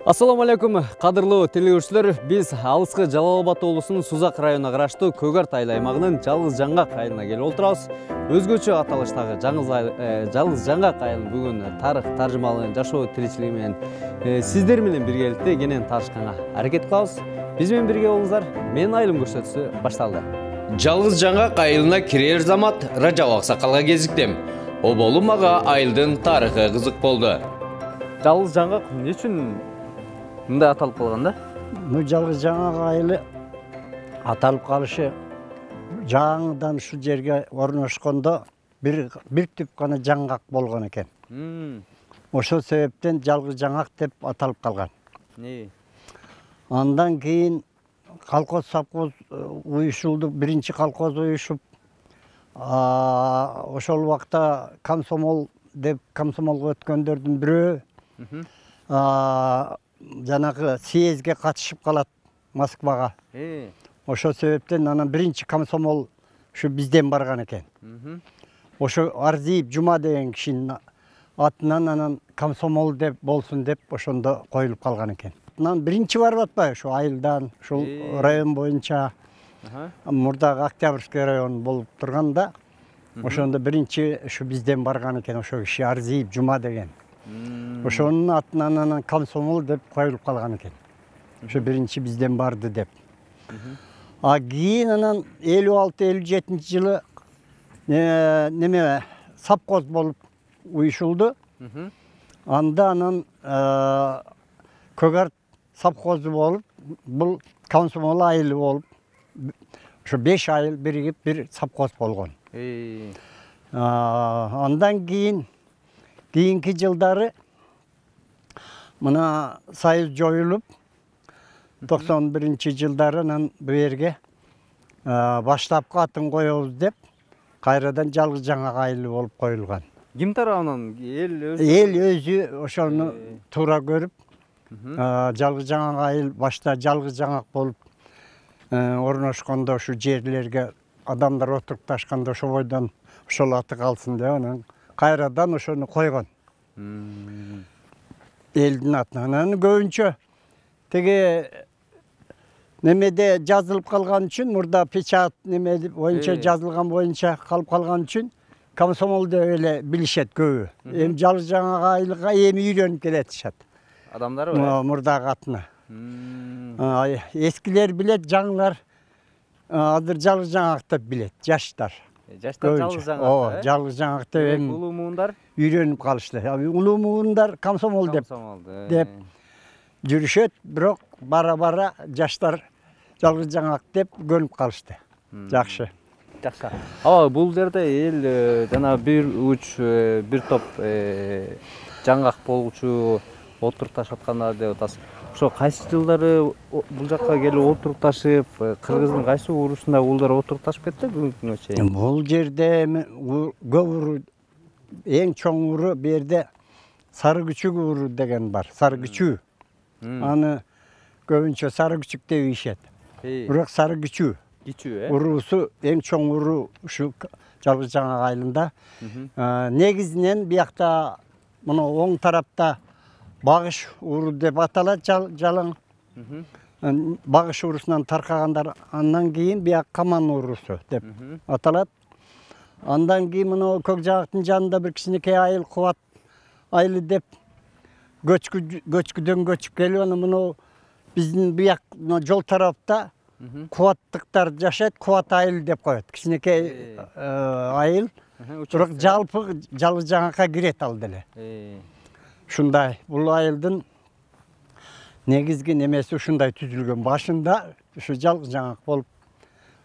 Assalamu алейкум, кадырлуу телегөрүүчүлөр. Биз алыскы Жалал Абад облусунун Сузак районуна караштуу Көгарт айыл аймагынын Жалгыз Жаңгак айылына келип отурабыз. Өзгөчө аталыштагы Жалгыз Жаңгак айылын бүгүн тарых таржымалыгын жашоо тиричилиги менен сиздер менен биргеликте кенен таанышканга аракет кылабыз. Биз менен бирге болуңуздар. Менин айылым көрсөтүүсү башталды. Жалгыз Жаңгак айылына кирер замат Ражаб аксакалга кезиктим. Оболу мага айылдын тарыхы кызык болду. Жалгыз Жаңгак эмне үчүн мындай аталып калган да? Жалгыз Жаңгак айылы аталып калышы жаңыдан ушул жерге орношкондо бир түп гана жаңгак болгон экен. Ошол себептен Жалгыз Жаңгак деп аталып калган. Андан кийин колхоз совхоз уюшулду, биринчи колхоз уюшуп, ошол убакта комсомол деп комсомолго өткөндөрдүн бирөө жанагы съездге катышып калат Москвага. Ошол себептен анан биринчи комсомол ушу бизден барган экен. Ошо Арзиев Жума деген кишинин атынан анан комсомол деп болсун деп ошондо коюлуп калган экен. Анан биринчи барып атпайбы ушу айылдан, ушул район боюнча. Мурдагы Октябрьский район болуп турганда, ошондо биринчи ушу бизден барган экен ошо киши Арзиев Жума деген. Ошонун атынан анан комсомол деп коюлуп калган экен. Ошо биринчи бизден барды деп. Кийин анан 56-57 жылы неме совхоз болуп уюшулду. Анда анан Көгарт совхозу болуп, бул комсомол айылы болуп, ошо 5 айыл биригип бир совхоз болгон. Андан кийинки жылдары мына союз жоюлуп 91 жылдары анан бу жерге баштапкы атын коебуз деп кайрадан Жалгыз Жаңгак айылы болуп коюлган. Ким тарабынан? Эл өзү ошону туура көрүп Жалгыз Жаңгак айыл башта Жалгыз Жаңгак болуп орношкондо ушу жерлерге адамдар отурукташканда ошо бойдон ошол аты калсын деп анан кайрадан ошону койгон. Элдин атынан. Анан көбүнчө теге немеде жазылып калган үчүн, мурда печат неме боюнча жазылган боюнча калып калган үчүн комсомол деп эле билишет көбү. Эми Жалгыз Жаңгак айылга эми үйрөнүп келатышат. Адамдар мурдагы атына. Эскилер билет, жаңылар азыр Жалгыз Жаңгак деп билет, жаштар. Жаштар Жалгыз Жаңгак. Жалгыз Жаңгак деп эми улуу муундар үйрөнүп калышты. Улуу муундар комсомол деп жүрүшөт, бирок бара-бара жаштар Жалгыз Жаңгак деп көнүп калышты. Жакшы. Жакшы. Бул жерде эл жана бир топ жаңгак болчу отурукташып аткандар деп атасыз. Ошо кайсы жылдары бул жакка келип отурукташып, Кыргыздын кайсы урусунда улдар отурукташып кетти бүгүнкү күнгө чейин? Бул жерде көп уру, эң чоң уру бу жерде Сары Күчүк уру деген бар. Сары Күчү. Аны көбүнчө Сары Күчүк деп ийишет. Бирок Сары Күчү уруусу эң чоң уру ушу Жалгыз Жаңгак айылында. Негизинен биякта мына оң тарапта Багыш уру деп аталат, жалаң. Багыш урусунан таркагандар, андан кийин бияк Каман урусу деп аталат. Андан кийин мына Көк Жаңгактын жанында бир кичинекей айыл Кубат айылы деп көчкүдөн көчүп келип, анан мына биздин бияк жол тарапта Кубаттыктар жашайт, Кубат айыл деп коет. Кичинекей айыл. Бирок жалпы Жалгыз Жаңгакка кирет ал деле. Ушундай, бул айылдын негизги немеси ушундай түзүлгөн. Башында ушу Жалгыз Жаңгак болуп,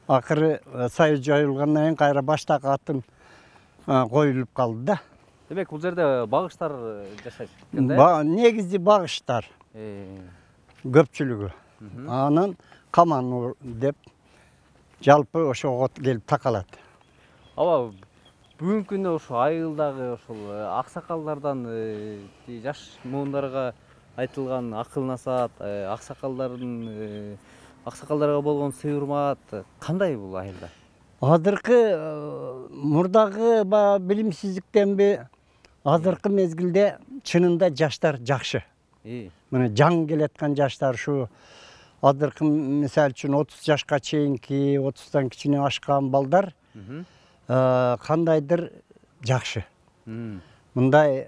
акыры союз жоюлгандан кийин кайра баштагы атын коюлуп калды да. Демек, бул жерде багыштар жашайт экен да? Негизи багыштар. Көпчүлүгү. Анан Каман деп жалпы ошого келип такалат. Бүгүнкү күндө ошо айылдагы ошол аксакалдардан жаш муундарга айтылган акыл насаат, аксакалдарга болгон сый урмат кандай бул айылда? Азыркы мурдагы билимсиздиктенби, азыркы мезгилде чынында жаштар жакшы. Мына жаңы келаткан жаштар şu азыркы мисал үчүн 30 жашка чейинки, 30-дан кичине ашкан балдар кандайдыр жакшы. Мындай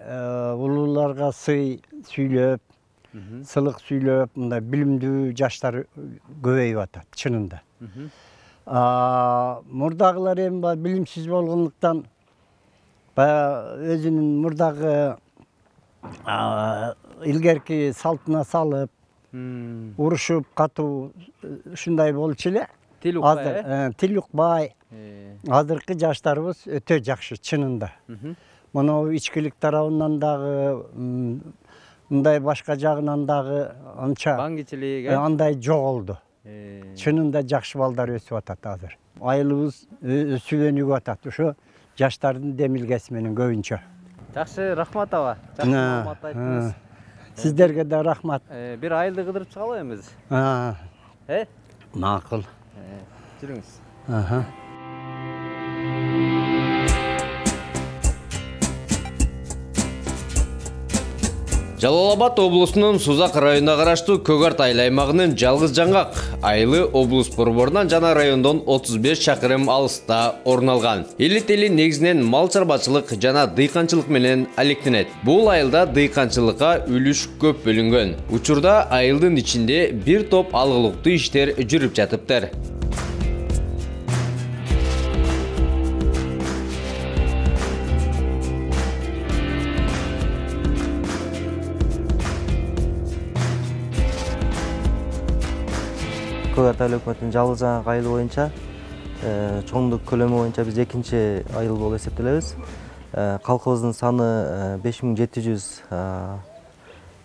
улууларга сый сүйлөп, сылык сүйлөп, мындай билимдүү жаштар көбөйүп атат чынында. Мурдагылар эми билимсиз болгондуктан баягы өзүнүн мурдагы илгерки салтына салып, урушуп катуу ушундай болчу эле. Тил укпай. Азыркы жаштарыбыз өтө жакшы чынында. Мына ичкилик тарабынан дагы, мындай башка жагынан дагы анча баңгичилик андай жоголду. Чынында жакшы балдар өсүп атат азыр. Айылыбыз өсүгөнүп атат. Ошо жаштардын демилгеси менен көбүнчө. Жакшы, рахмат аба. Жакшы маалымат айттыңыз. Сиздерге да рахмат. Бир айылды кыдырып чыгалым эмес. Макул. Жүрүңүз. Жалал Абад облусунун Сузак районуна караштуу Көгөрт айыл аймагынын Жалгыз Жаңгак айылы облус борборунан жана райондон 35 чакырым алыста орун алган. Элит эли негизинен мал чарбачылык жана дыйканчылык менен алектенет. Бул айылда дыйканчылыкка үлүш көп бөлүнгөн. Учурда айылдын ичинде бир топ алгылыктуу иштер жүрүп жатыптыр. Көгөрт айыл өкмөтүнүн Жалгыз Жаңгак айылы боюнча чоңдук көлөмү боюнча биз экинчи айыл болуп эсептелебиз. Калкыбыздын саны 5700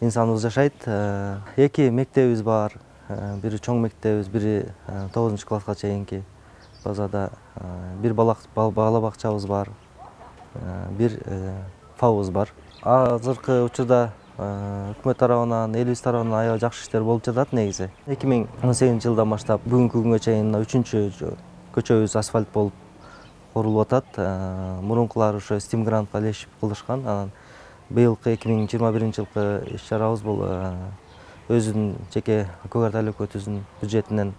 инсаныбыз жашайт. Эки мектебибиз бар. Бири чоң мектебибиз, бири 9-класска чейинки базада. Бир бала бакчабыз бар. Бир фабыбыз бар. Азыркы учурда өкмөт тарабынан, элибиз тарабынан аябай жакшы иштер болуп жатат негизи. 2018-жылдан баштап бүгүнкү күнгө чейин 3-чү көчөбүз асфальт болуп курулуп атат. Мурункулар ошо Steam грантка илешип кылышкан. Анан быйылкы 2021-жылкы иш-чарабыз бул өзүнүн жеке Көгөрт айыл өкмөтүбүздүн бюджетинен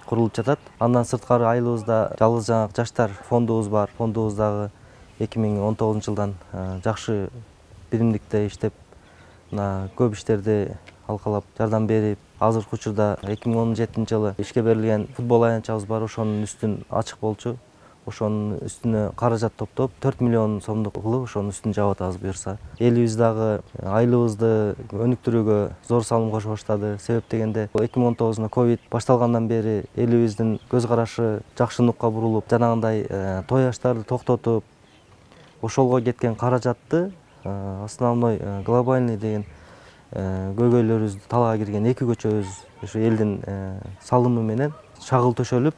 курулуп жатат. Андан сырткары айылыбызда Жалгыз Жаңгак жаштар фондубуз бар. Фондубуз дагы 2019-жылдан жакшы биримдикте иштеп, көп иштерди алкалап жардам берип, азыркы учурда 2017-жылы ишке берилген футбол аянтчабыз бар. Ошонун үстүн ачык болчу. Ошонун үстүнө каражат топтоп 4 миллион сомдук кылып ошонун үстүн жаап атабыз буюрса. Элибиз дагы айылыбызды өнүктүрүүгө зор салым кошо баштады. Себеп дегенде 2019-да ковид башталгандан бери элибиздин көз карашы жакшыныкка бурулуп, жанагындай той аштарды токтотуп, ошолго кеткен каражатты основной глобальный деген көйгөйлөрүбүздү талаага кирген эки көчөбүз ушу элдин салымы менен шагыл төшөлүп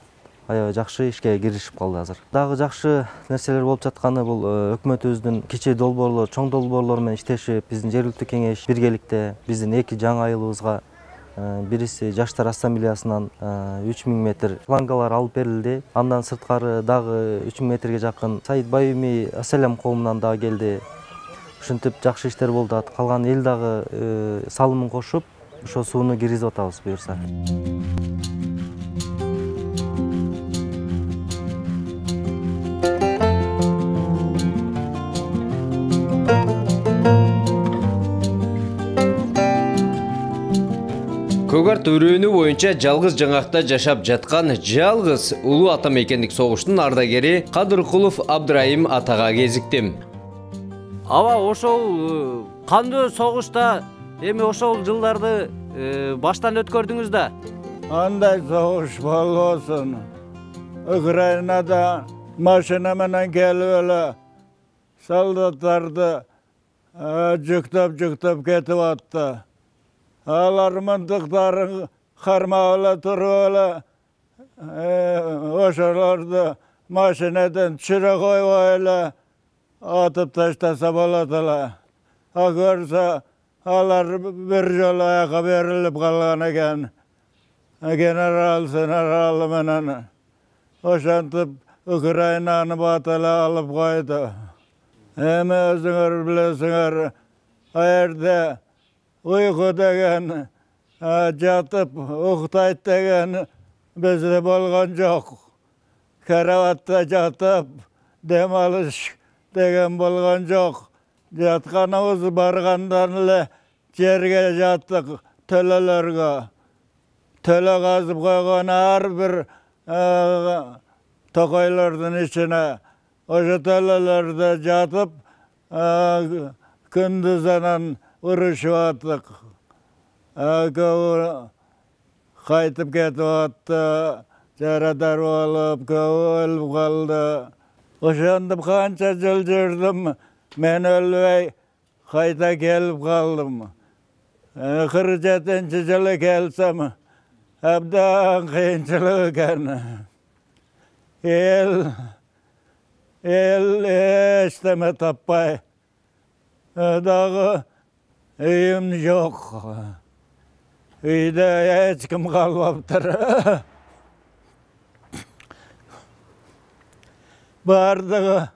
аябай жакшы ишке киришип калды азыр. Дагы жакшы нерселер болуп жатканы бул өкмөтүбүздүн кичи долбоорлор, чоң долбоорлор менен иштешип, биздин жергиликтүү кеңеш биргеликте биздин эки жаңы айылыбызга бириси жаштар ассамблеясынан 3000 метр флангалар алып берилди. Андан сырткары дагы 3000 метрге жакын Саид Байюми Аселям коомунан дагы келди. Ушинтип жакшы иштер болуп атат. Калган эл дагы салымын кошуп, ошо сууну киргизип атабыз буюрса. Көгөрт өрөөнү боюнча Жалгыз Жаңгакта жашап жаткан жалгыз улуу ата мекендик согуштун ардагери Кадыркулов Абдырайым атага кезиктим. Аба ошол кандуу согушта эми ошол жылдарды баштан өткөрдүңүз да? Андай согуш болбосун. Украинада машина менен келип эле солдаттарды жүктөп кетип атты. Алар мындыктарын кармап эле туруп эле ошолорду машинадан түшүрө койбой эле атып таштаса болот эле. Көрсө алар бир жолу аяка берилип калган экен. Генерал менен ошентип Украинаны бат эле алып койду. Эми өзүңөр билесиңер, аерде uyku degen, jatıp uktayt degen bizde bolgan jok. Karavatta jatıp dem alış degen bolgan jok. Jatkanыбыз bargandan ele jerge jattık tölelerge. Töle kazıp koygan har bir tokoylardın içine oşo tölelerde jatıp gündüzenen uruşup attık. Köü kaytıp ketip attı, jaradar olup, köü ölüp kaldı. Oşandım kança jıl жүрдüm, men ölbey kayta gelip kaldım. 47. Yılı gelsem, abdan kıyınçılık ekan. El isteme tappay. Dağı uyum yok. Uyda hiç kim kalmaptır. Bardığı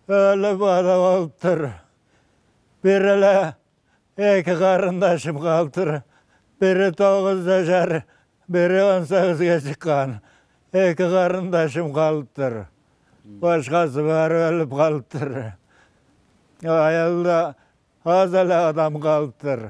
öyle bana oluptır. Birle iki karındaşım kaldır. Biri 9 yaşar, biri 18'e çıkan. İki karındaşım kaldır. Başkası var ölüp kaldır. Ayılda azale adam kaldır.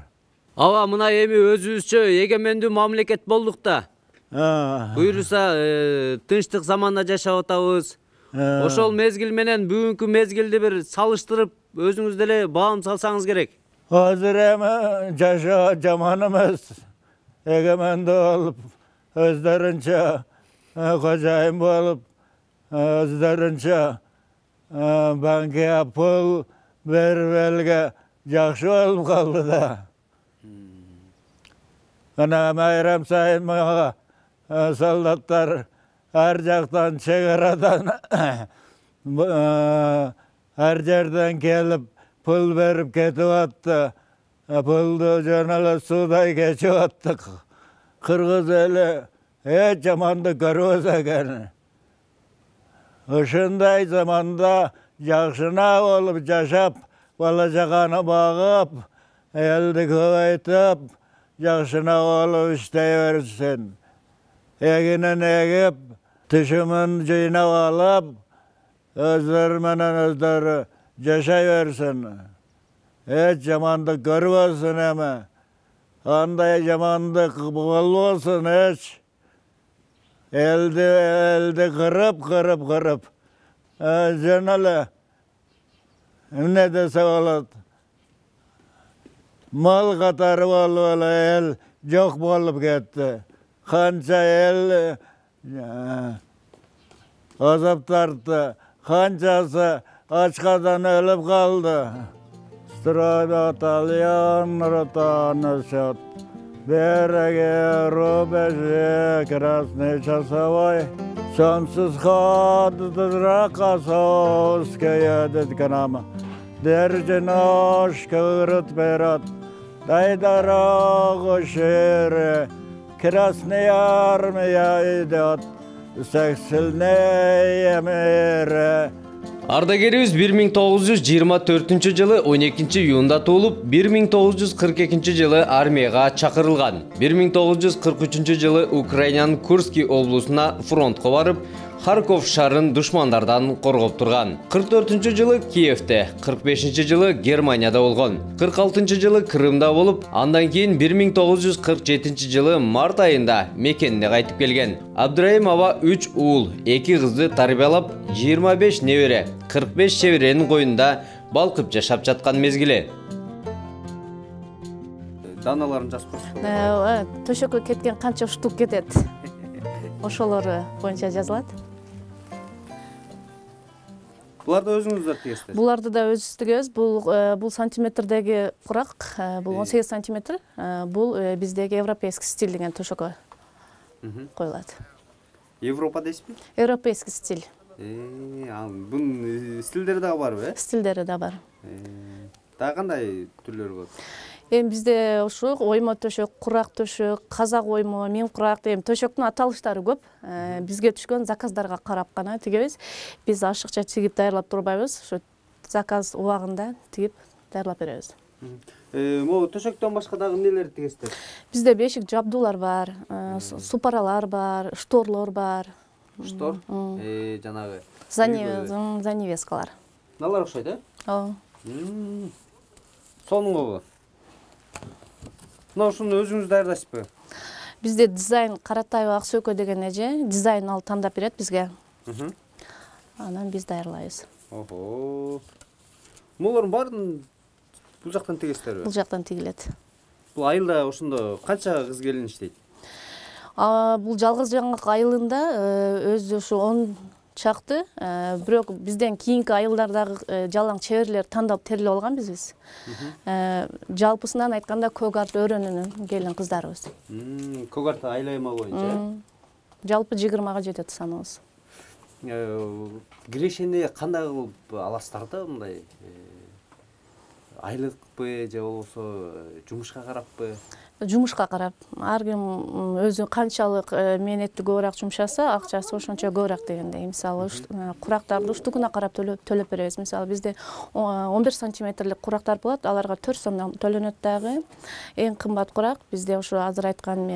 Aba mına эми өзүбүзчө эгемендүү мамлекет болдук да. Буйруса тынчтык заманда жашап атабыз. Ошол мезгил менен бүгүнкү мезгилди бир салыштырып, өзүңүз деле баам салсаңыз керек. Hazır emi yaşa zamanımız egemendi olup özlerince kocayım olup özlerince bankaya pul vervelge jakşı olup kaldı da. Ana Meyrem sayılmağa soldatlar her jaktan çegaradan her yerden gelip pul verip ketip attı. Puldu canala suday geçip attık. Kırgız eli hiç zamandı görmez eken. Uşunday zamanda jakşına olup yaşap, balacağını bağıp, eldi kuvaytıp, jakşına olup işleyiversin. Eginin egip, tüşümün cüynep alıp, özlermenen özleri yaşayıversin. Hiç zamandık görmezsin ama. Anday zamandık bulmasın hiç. Elde kırıp. Canalı. Ne dese olur. Mal katarı olup el yok bolup gitti. Kança el azap tarttı. Kancası açkadan ölüp kaldı. Strada talyan rotanışat. Береге рубеже красный часовой, Солнце сходит рака соская детканама. Держи ножка вырод вперед, дай дорогу шире, Красная армия идет, всех сильнее мира. Ардагерибиз 1924 жылы 12 июнда туулуп, 1942 жылы армияга чакырылган. 1943 жылы Украинанын Курский облусуна фронтко барып, Харков шаарын душмандардан коргоп турган. 44 жылы Киевте, 45 жылы Германияда болгон. 46 жылы Крымда болуп, андан кийин 1947 жылы март айында мекенине кайтып келген. Абдырайым аба 3 уул, 2 кызды тарбиялап, 25 небере, 45 чеберенин коюнда балкып жашап жаткан мезгили. Даналарын жазып койсуң. Төшөккө кеткен канча штук кетет. Ошолору боюнча жазылат. Буларды өзүңүздөр тигесиз? Буларды да өзүбүз тигебиз. Бул сантиметрдеги курак, бул 18 сантиметр. Бул биздеги европейский стиль деген төшөккө коюлат. Европа дейсизби? Европейский стиль. Бунун стилдери дагы барбы, э? Стилдери да бар. Дагы кандай түрлөрү болот? Бизде ошо оймо төшөк, курак төшөк, казак оймо, мен курак деген төшөктүн аталыштары көп. Бизге түшкөн заказдарга карап гана тигебиз. Биз ашыкча тигип даярлап турбайбыз. Ошо заказ убагында тигип даярлап беребиз. Могу төшөктөн башка дагы эмнелерди тигесиздер? Бизде бешик жабдуулар бар, супаралар бар, шторлор бар. Штор, жанагы Занавескалар. налар окшойт, э? Ооба. Сонуңбу? Мына ушуну өзүңүз даярдайсызбы? Бизде дизайн Каратаева Аксөкө деген эже дизайн алып тандап берет бизге. Анан биз даярлайбыз. Охо. Мулардын баарын бул жактан тигесиздерби? Бул жактан тигилет. Бул айылда ошондо канча кыз келин иштейт? Бул жалгыз жаңгак айылында өзү ушу 10 чакты, бирок бизден кийинки айылдардагы жалаң чеберлер тандап терлеп алган биз. Жалпысынан айтканда Көк Арт өрөөнүнүн келин кыздарыбыз. Көк Арт айыл аймагы боюнча. Жалпы 20га жетет саныбыз. Кирешени кандай кылып аласыздар да мындай? Айлыкпы же болбосо жумушка караппы? Жумушка карап, ар ким өзү канчалык мээнетти көбүрөөк жумшаса, акчасы ошончо көбүрөөк дегендей. Мисалы, курактарды уштугуна карап төлөп беребиз. Мисалы, бизде 11 сантиметрлик курактар болот, аларга 4 сомдон төлөнөт дагы. Эң кымбат курак бизде ошо азыр айткан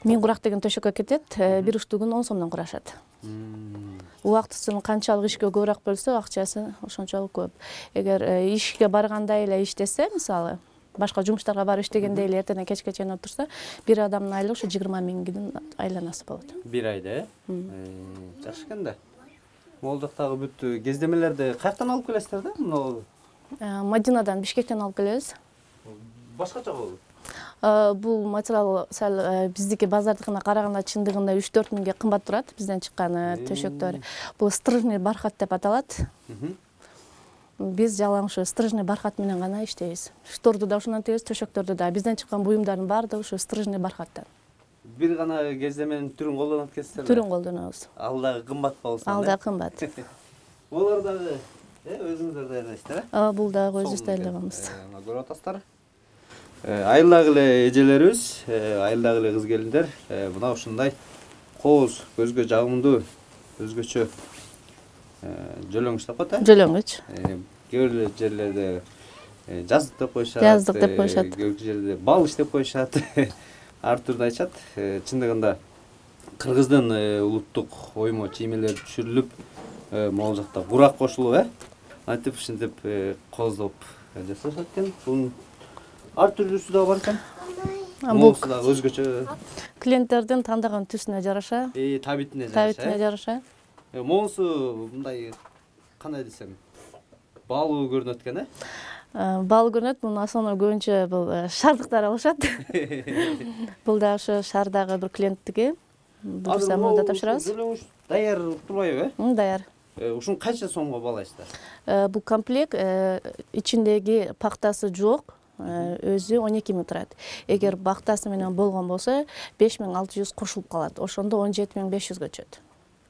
1000 курак деген төшөккө кетет, бир уштугун 10 сомдон курашат. Убактысын канчалык ишке көбүрөөк бөлсө, акчасы ошончолук көп. Эгер ишке барганда эле иштесе, мисалы, башка жумуштарга барып иштегенде эле эртеден кечке чейин отурса, бир адамдын айлыгы ушу 20 000 айланасы болот. Бир айда, жакшы экен да. Могул жактагы бүт кездемелерди каяктан алып келесиздер да? Мына Мадинадан, Бишкектен алып келебиз. Башкача болот. Бул материал сал биздики базардыкына караганда чындыгында 3-4 миңге кымбат турат. Бизден чыккан төшөктөр. Бул стрижный бархат деп аталат. Биз жалаң ушу стрижный бархат менен гана иштейбиз. Шторду да ушундан тегиз, төшөктөрдү да. Бизден чыккан буюмдардын баардыгы ушу стрижный бархаттан. Бир гана кездеменин түрүн колдонуп кетсиздер. Түрүн колдонобуз. Ал дагы кымбат болсо. Ал дагы кымбат. Олар дагы өзүңүздөр даярдайсыздар, э? Бул дагы өзүбүз даярлаганбыз. Көрүп атасыздар. Айылдагы эле эжелерибиз, айылдагы эле кыз келиндер, мына ушундай кооз, көзгө жагымдуу, өзгөчө жөлөңүч деп коет, э? Жөлөңүч. Кээ бир жерлерде жаздык деп коюшат. Жаздык деп коюшат. Кээ бир жерде балыш деп коюшат. Ар түрдүү айтышат. Чындыгында кыргыздын улуттук оймо чиймелери түшүрүлүп, могул жакта бурак кошулуп, антип ушинтип кооздоп жасашат экен. Бунун ар түрдүүсү да бар экен. Бул да өзгөчө. Клиенттердин тандаган түсүнө жараша. Табитине жараша. Монсу мындай кандай десем, баалуу көрүнөт экен, Баалуу көрүнөт. Муну основной көбүнчө бул шардыктар алышат. Бул да ошо шаардагы бир клиенттиги. Буюрса муну да тапшырабыз. Жөлөңүч даяр турбайбы, э? Даяр. Ушун канча сомго баалайсыздар? Бул комплект ичиндеги пактасы жок. Өзү 12 000 турат. Эгер бактасы менен болгон болсо 5600 кошулуп калат. Ошондо 17500 чөт.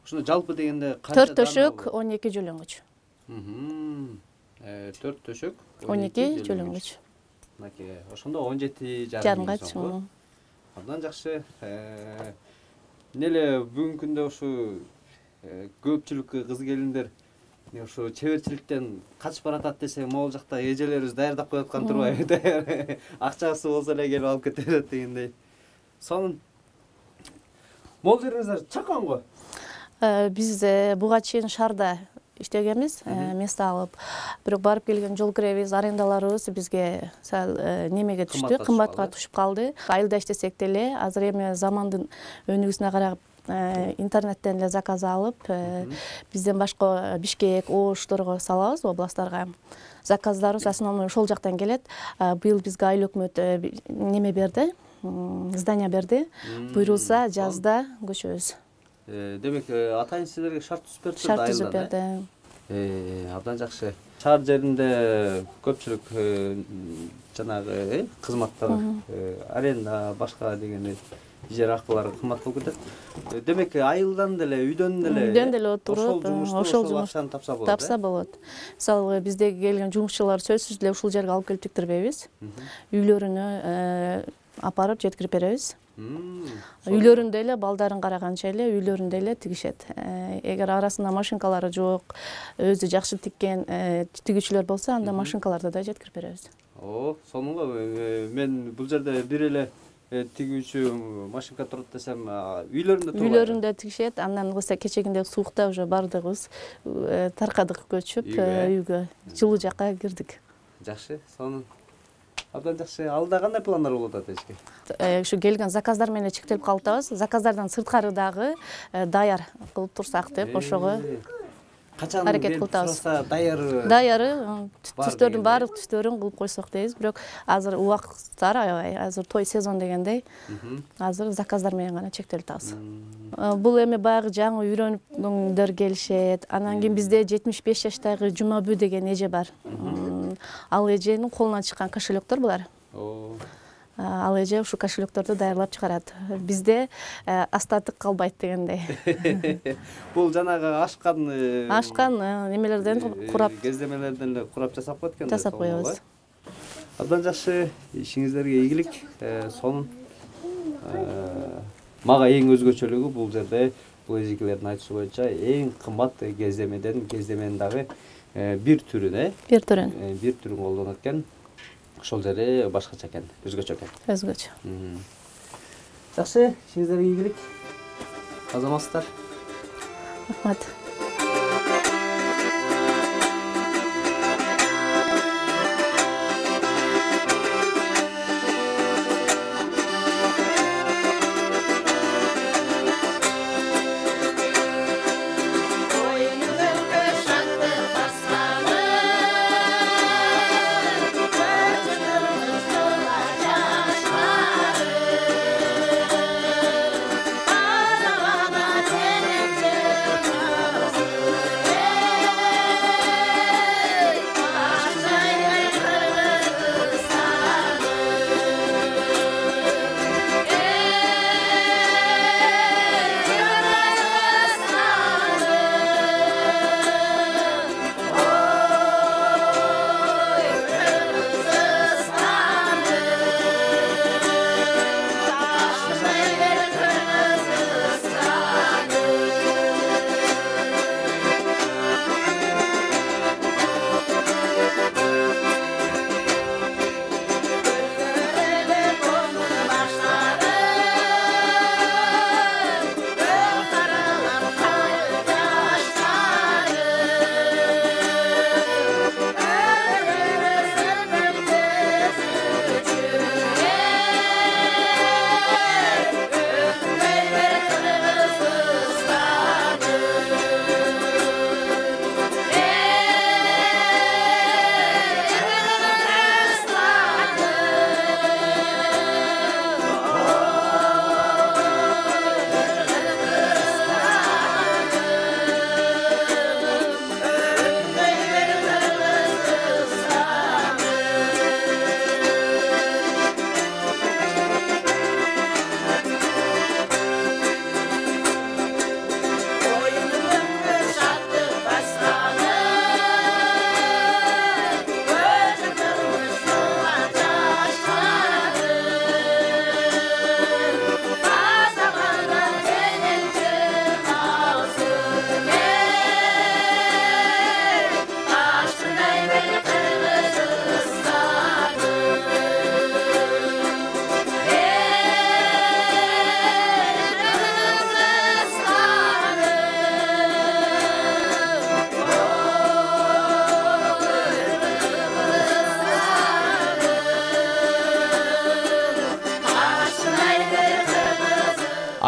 Ушуну жалпы дегенде канча? 4 төшөк, 12 жөлөңүч. 4 төшөк, 12 жөлөңүч. Мынакей, ошондо 17,5 жарымга сом. Абдан жакшы. Неле бүгүнкү күндө ушу көпчүлүк кыз келиндер ушу чеберчиликтен качып баратат десе, могул жакта эжелерибиз даярдап коюп аткан турбайбы? Акчасы болсо эле келип алып кете берет дегендей. Сонун. Могул жериңиздер чакан го? Биз буга чейин шаарда иштегенбиз, место алып. Бирок барып келген жол киребиз, арендаларыбыз бизге сал немеге түштү, кымбатка түшүп калды. Айылда иштесек деле, азыр эми замандын өнүгүүсүнө карап интернеттен эле заказ алып, бизден башка Бишкек, Ошторго салабыз, областтарга. Заказдарыбыз основной ошол жактан келет. Быйыл бизге айыл өкмөт неме берди, здание берди. Буйрулса жазда көчөбүз. Демек, атайын силерге шарт түзүп берди. Шарт түзүп берди. Абдан жакшы. Шаар жеринде көпчүлүк жанагы кызматтар, аренда, башка дегендей жер акылары кымбат болуп кетет. Демек, айылдан деле, үйдөн деле отуруп, ошол жумуштан тапса болот. Мисалы, биздеги келген жумушчулар сөзсүз эле ушул жерге алып келип тиктирбейбиз. Үйлөрүнө апарып жеткирип беребиз. Үйлөрүндө эле балдарын караганча эле үйлөрүндө эле тигишет. Эгер арасында машинкалары жок, өзү жакшы тиккен тигүүчүлөр болсо, анда машинкаларды да жеткирип беребиз. Сонунга мен бул жерде бир эле тигүүчү машинка турат десем, үйлөрүндө турбайбы? Үйлөрүндө тигишет. Андан кыса кечегинде суукта уже бардыгыбыз таркадык көчүп үйгө, жылуу жакка кирдик. Жакшы, сонун. Абдан жакшы. Алда кандай пландар болуп атат эчке? Ушу келген заказдар менен чектелип калдыбыз. Заказдардан сырткары дагы даяр кылып турсак деп ошого аракет кылып атабыз. Даяры түстөрдүн баардык түстөрүн кылып койсок дейбиз. Бирок азыр убакыттар аябай, азыр той сезон дегендей, азыр заказдар менен гана чектелип атабыз. Бул эми баягы жаңы үйрөнүптөр келишет. Анан кийин бизде 75 жаштагы Жумабү деген эже бар. Ал эженин колунан чыккан кошелектор булар. Ал эже ушу кошелекторду даярлап чыгарат. Бизде астатык калбайт дегендей. Бул жанагы ашкан немелерден курап, кездемелерден эле курап жасап коет экен. Жасап коебуз. Абдан жакшы, ишиңиздерге ийгилик. Сонун. Мага эң өзгөчөлүгү бул жерде бул эжекелердин айтышы боюнча эң кымбат кездеменин дагы бир түрүн, бир түрүн колдонот экен. Ошол жери башкача экен, өзгөчө экен. Өзгөчө. Жакшы, ишиңиздерге ийгилик. Азаматсыздар. Рахмат.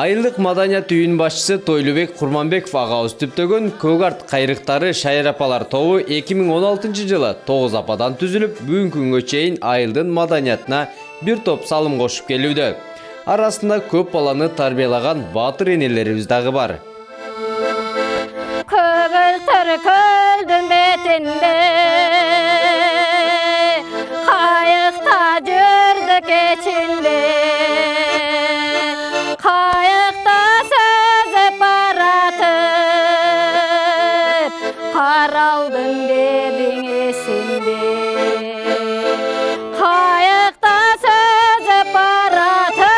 Айылдык маданият үйүнүн башчысы Тойлубек Курманбеков агабыз түптөгөн көк арт кайрыктары Шайыр апалар тобу 2016 жылы 9 ападан түзүлүп, бүгүнкү күнгө чейин айылдын маданиятына бир топ салым кошуп келүүдө. Арасында көп баланы тарбиялаган баатыр энелерибиз дагы бар. Көгөлтөр көлдүн бетинде кайыкта жүрдүк кечинде, кайыкта сөзүп баратып каралдың дедиң эсимде, кайыкта сөзүп баратып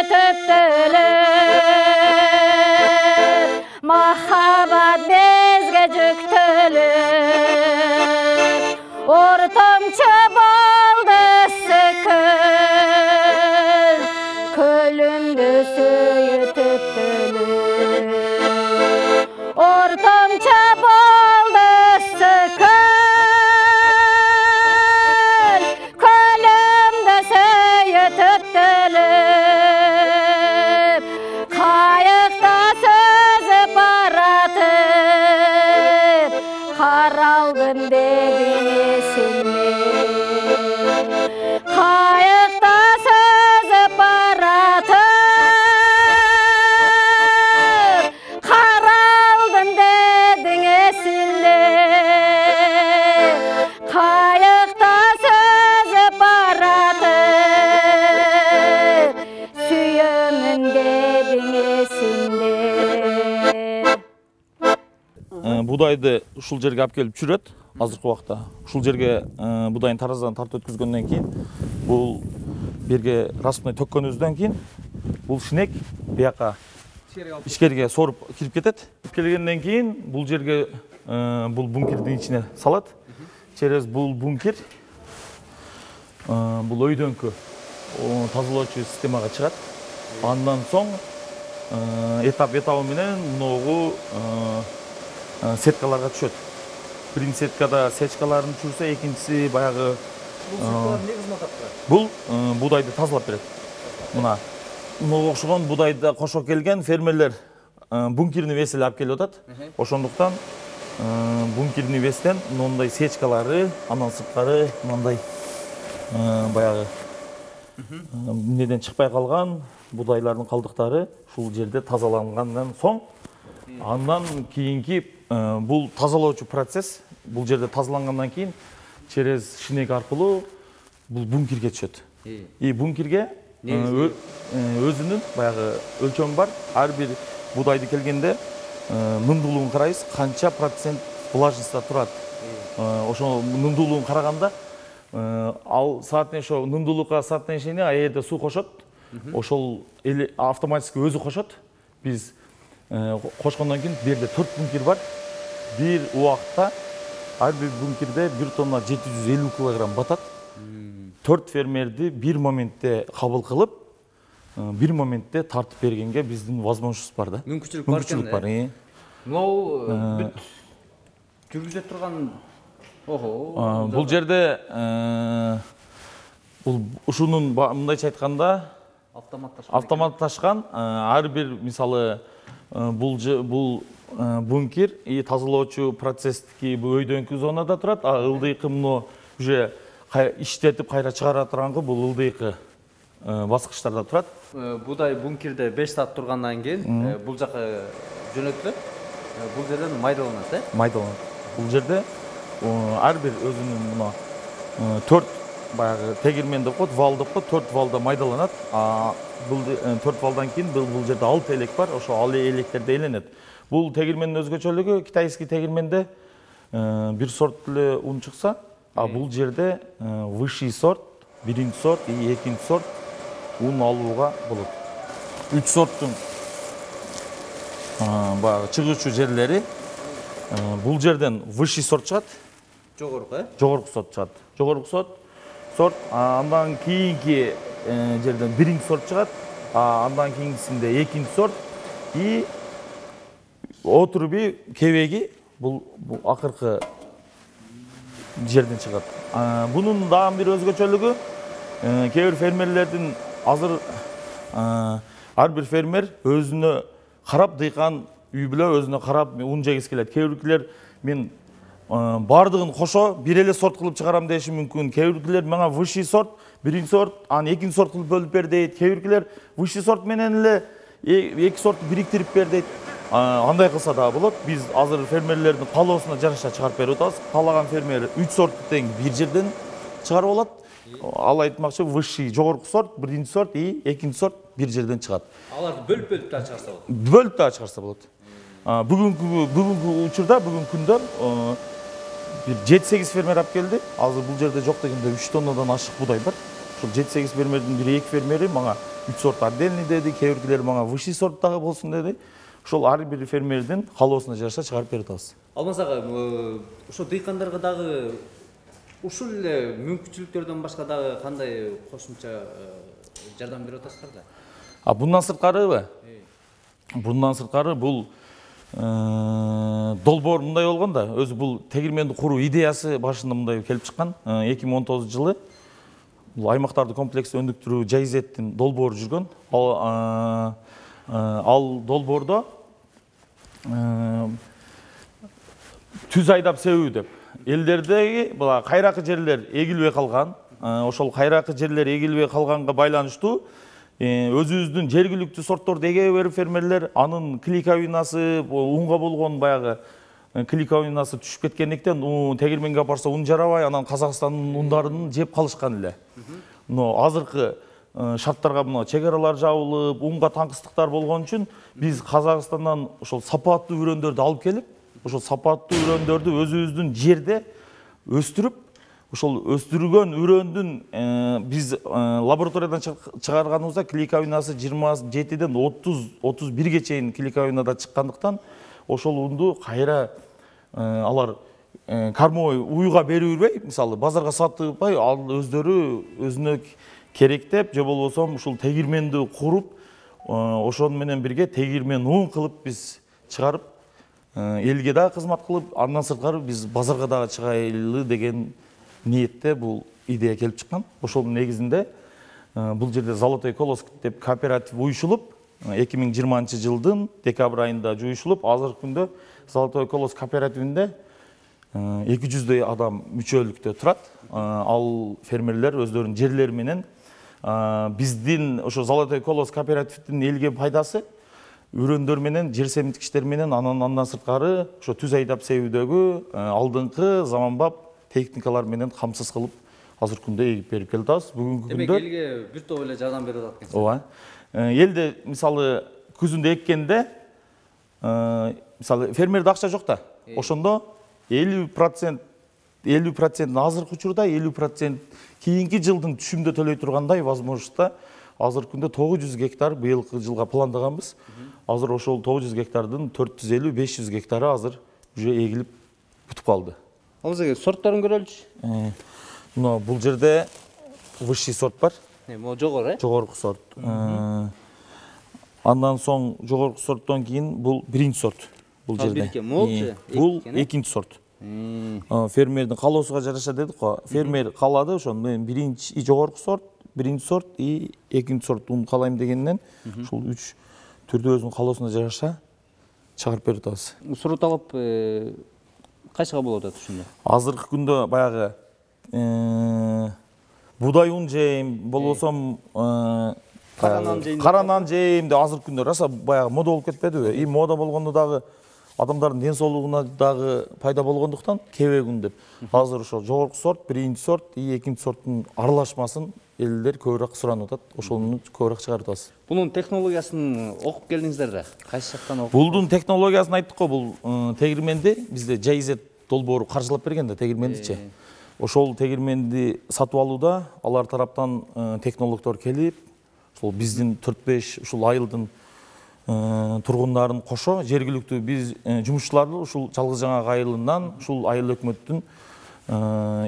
yütüptülür Mahabat bezge жүктülür Ortamça baldı sıkır Kölümdü süyütüptülür Ortamça baldı sıkır Kölümdü süyütüptülür Kayıkta sözü baratıp Karaldım dedin esinle Kayıkta sözü baratıp Karaldım dedin esinle Kayıkta sözü baratıp Süyümün dedin esinle Budайды ушул жерге алып келип чүрөт азыркы убакта. Ушул жерге будайын тараздан тартып өткөзгөндөн кийин, бул берге распный төккөнүбүздөн кийин, бул шинек бияка ичкерге соруп кирип кетет. Келгенден кийин бул жерге бул бункердин ичине салат. Через бул бункер бул өйдөңкү тазалоочу системага чыгат. Андан соң этап менен муногу сеткаларга түшөт. Биринчи сеткада сечкаларын түшүрсө, экинчиси баягы бул будайды тазалап берет. Мына окшогон будайды кошо келген фермерлер бункерни весел алып келип атат. Ошондуктан бункерни вестен мындай сечкалары, анан сырткары мындай баягы эмнеден чыкпай калган будайлардын калдыктары ушул жерде тазалангандан соң андан кийинки бул тазалоочу процесс бул жерде тазалангандан кийин через шинек аркылуу бул бункерге түшөт. И бункерге өзүнүн баягы өлчөмү бар. Ар бир будайды келгенде нымдуулугун карайбыз, канча процент влажностьта турат. Ошо нымдуулугун караганда ал соотношение нымдуулукка соотношение аерде суу кошот. Ошол автоматически өзү кошот. Биз кошкондон кийин берде 4 бункер бар. Бир убакта ар бир бункерде 1 тонна 750 килограмм батат. 4 фермерди бир моментте кабыл кылып, бир моментте тартып бергенге биздин возможностьубуз бар да. Мүмкүнчүлүк бар. Мынау бүт жүргүзө турган бул жерде бул ушунун мындайча айтканда автоматташкан ар бир мисалы бул бункер и тазалоочу процесстики өйдөңкү зонада турат, а ылдыйкы муну уже иштетип кайра чыгара тургангы бул ылдыйкы баскычтарда турат. Будай бункерде 5 саат тургандан кийин бул жака жөнөтүлөт. Бул жерден майдаланат, Майдаланат. Бул жерде ар бир өзүнүн мына 4 баягы тегирмен деп коет, вал деп коет, 4 валда майдаланат. Бул 4 валдан кийин бул жерде 6 элек бар, ошо 6 электерде эленет. Бул тегирмендин өзгөчөлүгү китайский тегирменде бир сорт эле ун чыкса, а бул жерде высший сорт, биринчи сорт и экинчи сорт ун алууга болот. 3 сорттун баягы чыгуучу жерлери бул жерден высший сорт чыгат. Жогорку сорт чыгат. Жогорку сорт, андан кийинки жерден биринчи сорт чыгат, андан кийинкисинде экинчи сорт и отруби кебеги бул акыркы жерден чыгат. Бунун дагы бир өзгөчөлүгү кээ бир фермерлердин азыр ар бир фермер өзүнө карап дыйкан үй бүлө өзүнө карап ун жегиси келет. Кээ биркилер мен бардыгын кошо бир эле сорт кылып чыгарам деши мүмкүн. Кээ биркилер мага высший сорт, биринчи сорт, анан экинчи сорт кылып бөлүп бер дейт. Кээ биркилер высший сорт менен эле эки сорту бириктирип бер дейт. Андай кылса да болот. Биз азыр фермерлердин каалоосуна жараша чыгарып берип атабыз. Каалаган фермер 3 сортту тең бир жерден чыгарып алат. Ал айтмакчы высший жогорку сорт, биринчи сорт и экинчи сорт бир жерден чыгат. Аларды бөлүп да чыгарса болот. Бөлүп да чыгарса болот. Бүгүнкү учурда, бүгүнкү күндө бир 7-8 фермер алып келди. Азыр бул жерде жок дегенде 3 тоннадан ашык будай бар. Ошол 7-8 фермердин бир 2 фермери мага 3 сорт отдельный деди, кээ биркилер мага высший сорт дагы болсун деди. Ошол ар бир фермердин каалоосуна жараша чыгарып берип атабыз. Алмасага ошо дыйкандарга дагы ушул эле мүмкүнчүлүктөрдөн башка дагы кандай кошумча жардам берип атасыздар да? Bundan сырткарыбы? Bundan сырткары бул долбоор мындай болгон да. Өзү бул тегирменди куруу идеясы башында мындай келип чыккан. 2019 жылы бул аймактарды комплекстүү өндүктүрүү JZ-тин долбоору жүргөн. Ал долбоордо түз айдап себүү деп элдердеги була кайракы жерлер эгилбей калган, ошол кайракы жерлер эгилбей калганга байланыштуу өзүбүздүн жергиликтүү сортторду эге берип фермерлер анын клейковинасы, унга болгон баягы клейковинасы түшүп кеткендиктен тегирменге апарса ун жарабай, анан Казакстандын ундарын жеп калышкан эле. Но азыркы шарттарга мына чек аралар жабылып, унга таңкыстыктар болгон үчүн биз Казакстандан ошол сапаттуу үрөндөрдү алып келип, ошол сапаттуу үрөндөрдү өзүбүздүн жерде өстүрүп, ошол өстүрүлгөн үрөндүн биз лабораториядан чыгарганыбызда клейковинасы 27ден 30-31ге чейин клейковинада чыккандыктан ошол унду кайра алар кормовой уйга берибей, мисалы базарга сатпай, ал өздөрү өзүнө керектеп, же болбосо ушул тегирменди куруп, ошону менен бирге тегирмен ун кылып биз чыгарып, элге да кызмат кылып, андан сырткары биз базарга дагы чыгайлы деген ниетте бул идея келип чыккан. Ошонун негизинде бул жерде Золотой колос деп кооператив уюшулуп, 2020 жылдын декабрь айында жуюшулуп, азыркы күндө Золотой колос кооперативинде 200дөй адам мүчөлүктө турат. Ал фермерлер өздөрүнүн жерлери менен биздин ошо Золотой колос кооперативдин элге пайдасы үрөндөр менен, жер семиткичтер менен, андан сырткары ошо түз айдап себүүдөгү алдыңкы заманбап техникалар менен камсыз кылып азыркы күндө эгип берип келатабыз. Бүгүнкү күндө демек элге бир топ эле жардам берип атат экенсиз. Ооба. Элде мисалы күзүндө эккенде мисалы фермерде акча жок да. Ошондо 50% азыркы учурда 50% кийинки жылдын түшүмдө төлөй тургандай возможността азыркы күндө 900 гектар быйылкы жылга пландаганбыз. Азыр ошол 900 гектардын 450-500 гектары азыр уже эгилип бүтүп калды. Алыңызга сортторун көрөлүчү. Мына бул жерде высший сорт бар. Могу жогору, Жогорку сорт. Андан соң жогорку сорттон кийин бул биринчи сорт. Бул жерде. Бул экинчи сорт. Фермердин каалоосуга жараша дедик го. Фермер каалады ошону мен биринчи жогорку сорт, биринчи сорт и экинчи сорттун каалайм дегенден ушул 3 түрдө өзүнүн каалоосуна жараша чыгарып берип атабыз. Сурут алып кайсыга болот атат ушунда? Азыркы күндө баягы будай ун жейм, болбосо кара нан жейм деп азыркы күндө раса баягы мода болуп кетпедиби? И мода болгондо дагы адамдардын ден соолугуна дагы пайда болгондуктан кебегүн деп азыр ошо жогорку сорт, биринчи сорт и экинчи сорттун аралашмасын элдер көбүрөөк суранып атат. Ошону көбүрөөк чыгарып атабыз. Бунун технологиясын окуп келдиңиздер да? Кайсы жактан окуп? Булдун технологиясын айттык го, бул тегирменди бизде JZ долбоору каржылап берген да тегирмендичи. Ошол тегирменди сатып алууда алар тараптан технологдор келип, ошол биздин 4-5 ушул айылдын тургундарын кошо жергиликтүү биз жумушчуларды ушул Жалгыз Жаңак айылынан, ушул айыл өкмөттүн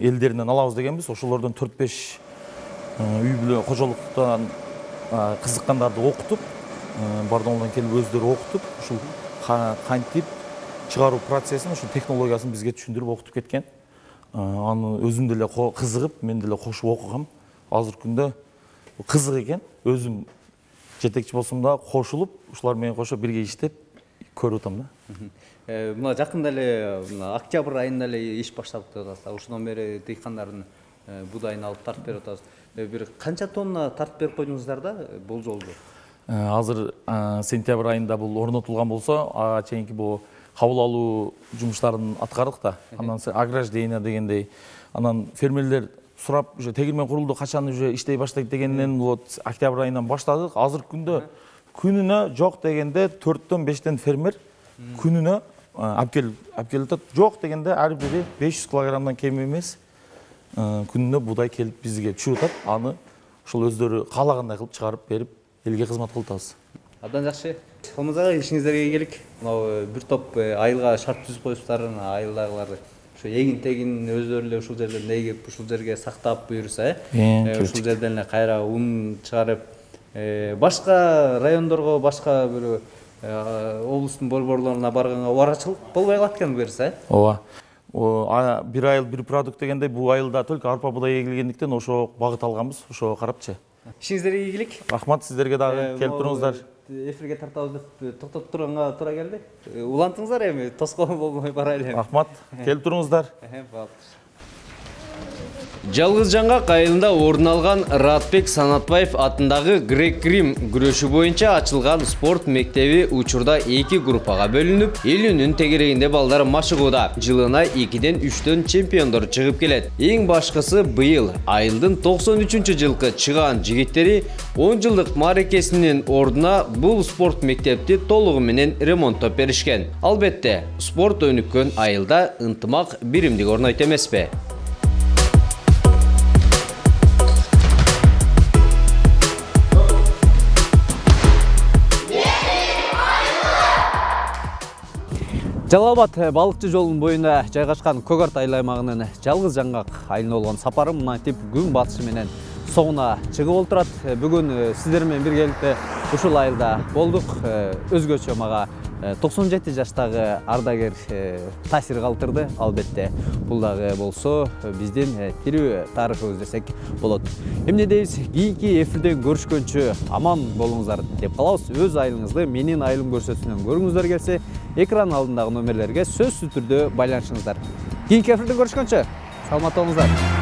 элдеринен алабыз дегенбиз. Ошолордон 4-5 үй бүлө кожолуктан кызыккандарды окутуп, бардыңдан келип өздөрү окутуп, ушул кантип чыгаруу процессин, ушул технологиясын бизге түшүндүрүп окутуп кеткен. Аны өзүм деле кызыгып, мен деле кошуп окугам. Азыркы күндө кызык экен. Өзүм жетекчи болсом да кошулуп, ушулар менен кошо бирге иштеп көрүп атам да. Мына жакында эле октябрь айында эле иш башталып деп атасыз. Ошондон бери дыйкандардын будайын алып тартып берип атабыз. Бир канча тонна тартып берип койдуңуздар да болжолду? Азыр сентябрь айында бул орнотулган болсо, ага чейинки бул кабыл алуу жумуштарын аткардык да. Андан соң ограждение дегендей, анан фермерлер сурап, уже тегирмен курулду, качан уже иштей баштайт дегенден вот октябрь айынан баштадык. Азыркы күндө күнүнө жок дегенде 4-5 фермер күнүнө алып келип атат. Жок дегенде ар бири 500 килограммдан кем эмес күнүнө будай келип бизге түшүп атат. Аны ошол өздөрү каалагандай кылып чыгарып берип элге кызмат кылып атабыз. Абдан жакшы. Холмоз ага, ишиңиздерге келик. Мына бир топ айылга шарт түзүп коюптар, айылдагыларды. Ошо эгин-тегин өздөрү эле ушул жерден эгип, ушул жерге сактап буюрса, ушул жерден эле кайра ун чыгарып, башка райондорго, башка бир облустун борборлоруна барганга убарачылык болбой калат экен буюрса. Ооба. Бир айыл бир продукт дегендей бул айылда только арпа будай эгилгендиктен ошо багыт алганбыз, ошого карапчы. Ишиңиздерге ийгилик. Рахмат, сиздерге дагы келип туруңуздар. Эфирге тартабыз деп токтоп турганга туура келди. Улантыңыздар эми, тоскоол болбой барайлы. Рахмат, келип туруңуздар. Жалгыз жаңгак айылында орун алган Радбек Санатбаев атындагы грек-рим күрөшү боюнча ачылган спорт мектеби учурда 2 группага бөлүнүп, эл үнүн тегерегинде балдар машыгууда. Жылына 2-ден 3төн чемпиондор чыгып келет. Эң башкысы быйыл айылдын 93-жылкы чыган жигиттери 10 жылдык мааракесинин ордуна бул спорт мектепти толугу менен ремонттоп беришкен. Албетте, спорт өнүккөн айылда ынтымак биримдик орнойт эмеспи? Жалал Абад балыкчы жолунун боюнда жайгашкан Көгөрт айыл аймагынын жалгыз жаңгак айылына болгон сапарым мынтип күн батышы менен соңуна чыгып олтурат. Бүгүн сиздер менен биргеликте ушул айылда болдук. Өзгөчө мага 97 жаштагы ардагер таасир калтырды. Албетте, бул дагы болсо биздин тирүү тарыхыбыз десек болот. Эмне дейбиз? Кийинки эфирден көрүшкөнчө аман болуңуздар деп калабыз. Өз айылыңызды менин айылым көрсөтүүнөн көрүңүздөр келсе, экран алдындагы номерлерге сөзсүз түрдө байланышыңыздар. Кийинки эфирде көрүшкөнчө саламатта болуңуздар.